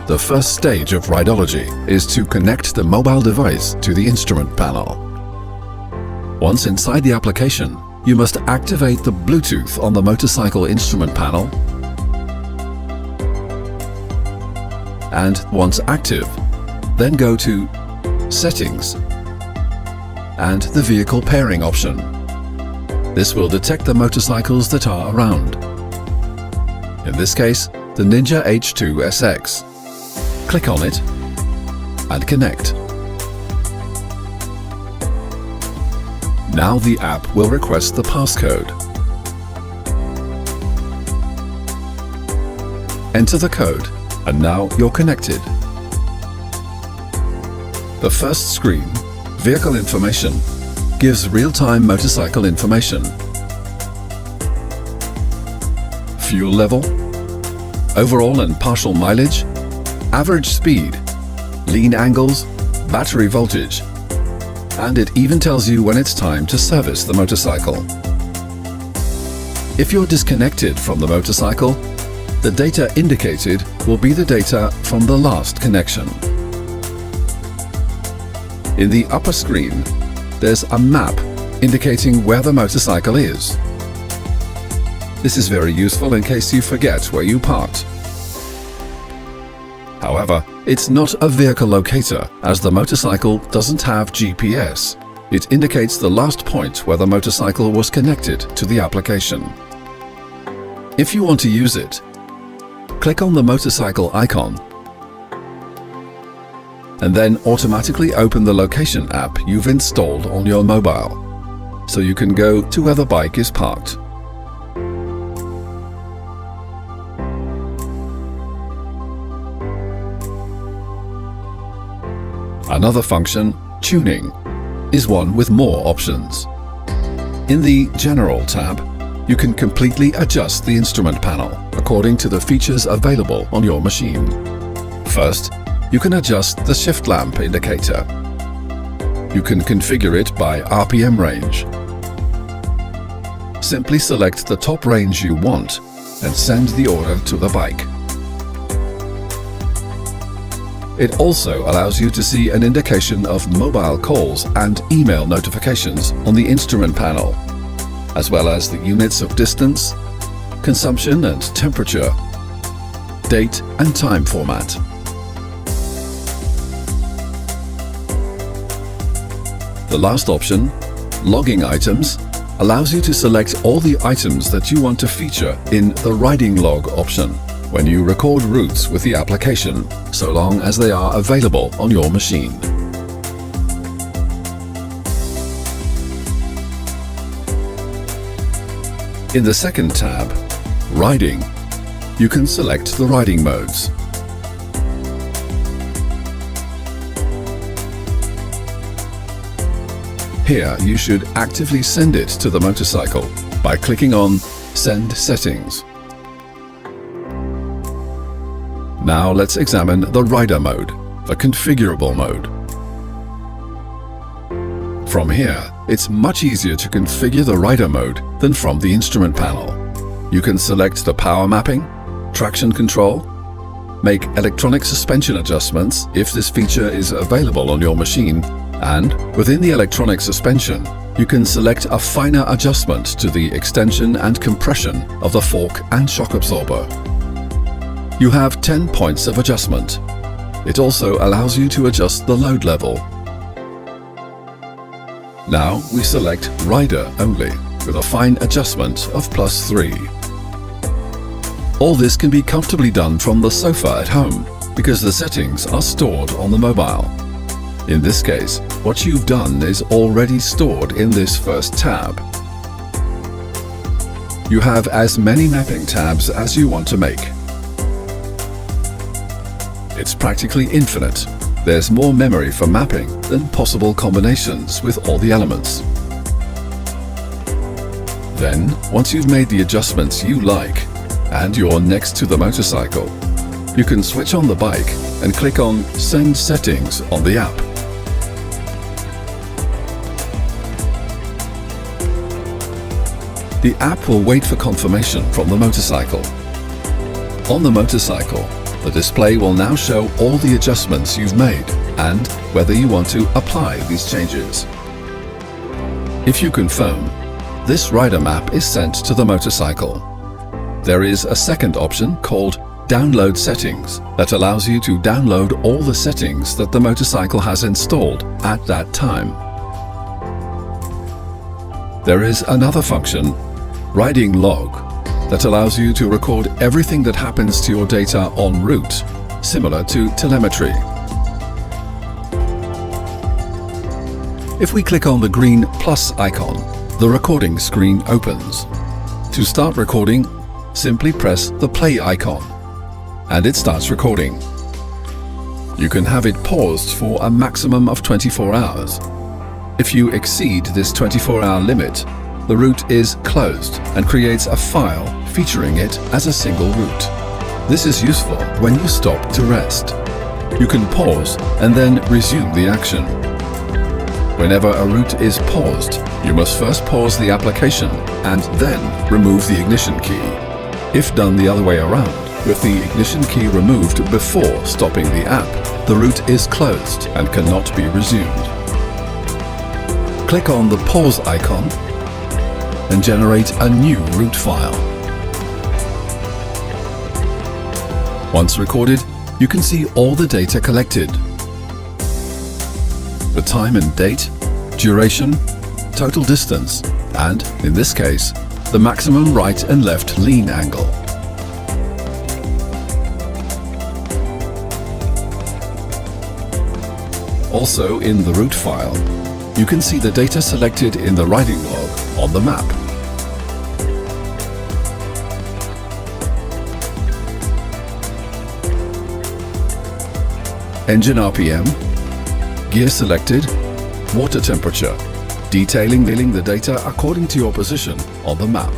The first stage of Rideology is to connect the mobile device to the instrument panel. Once inside the application, you must activate the Bluetooth on the motorcycle instrument panel, and once active, then go to Settings and the Vehicle Pairing option. This will detect the motorcycles that are around. In this case, the Ninja H2 SX. Click on it and connect. Now the app will request the passcode. Enter the code and now you're connected. The first screen, Vehicle Information, gives real-time motorcycle information. Fuel level, overall and partial mileage, average speed, lean angles, battery voltage, and it even tells you when it's time to service the motorcycle. If you're disconnected from the motorcycle, the data indicated will be the data from the last connection. In the upper screen, there's a map indicating where the motorcycle is. This is very useful in case you forget where you parked. However, it's not a vehicle locator as the motorcycle doesn't have GPS. It indicates the last point where the motorcycle was connected to the application. If you want to use it, click on the motorcycle icon and then automatically open the location app you've installed on your mobile, so you can go to where the bike is parked. Another function, Tuning, is one with more options. In the General tab, you can completely adjust the instrument panel according to the features available on your machine. First, you can adjust the shift lamp indicator. You can configure it by RPM range. Simply select the top range you want and send the order to the bike. It also allows you to see an indication of mobile calls and email notifications on the instrument panel, as well as the units of distance, consumption and temperature, date and time format. The last option, Logging Items, allows you to select all the items that you want to feature in the Riding Log option when you record routes with the application, so long as they are available on your machine. In the second tab, Riding, you can select the riding modes. Here you should actively send it to the motorcycle by clicking on Send Settings. Now let's examine the rider mode, the configurable mode. From here, it's much easier to configure the rider mode than from the instrument panel. You can select the power mapping, traction control, make electronic suspension adjustments if this feature is available on your machine, and within the electronic suspension, you can select a finer adjustment to the extension and compression of the fork and shock absorber. You have 10 points of adjustment. It also allows you to adjust the load level. Now we select Rider only with a fine adjustment of +3. All this can be comfortably done from the sofa at home because the settings are stored on the mobile. In this case, what you've done is already stored in this first tab. You have as many mapping tabs as you want to make. It's practically infinite. There's more memory for mapping than possible combinations with all the elements. Then, once you've made the adjustments you like, and you're next to the motorcycle, you can switch on the bike and click on Send Settings on the app. The app will wait for confirmation from the motorcycle. On the motorcycle, The display will now show all the adjustments you've made and whether you want to apply these changes. If you confirm, this rider map is sent to the motorcycle. There is a second option called Download Settings that allows you to download all the settings that the motorcycle has installed at that time. There is another function, Riding Log, that allows you to record everything that happens to your data en route, similar to telemetry. If we click on the green plus icon, the recording screen opens. To start recording, simply press the play icon, and it starts recording. You can have it paused for a maximum of 24 hours. If you exceed this 24-hour limit, the route is closed and creates a file featuring it as a single route. This is useful when you stop to rest. You can pause and then resume the action. Whenever a route is paused, you must first pause the application and then remove the ignition key. If done the other way around, with the ignition key removed before stopping the app, the route is closed and cannot be resumed. Click on the pause icon and generate a new route file. Once recorded, you can see all the data collected. The time and date, duration, total distance, and, in this case, the maximum right and left lean angle. Also in the route file, you can see the data selected in the riding log on the map. Engine RPM, gear selected, water temperature, detailing the data according to your position on the map.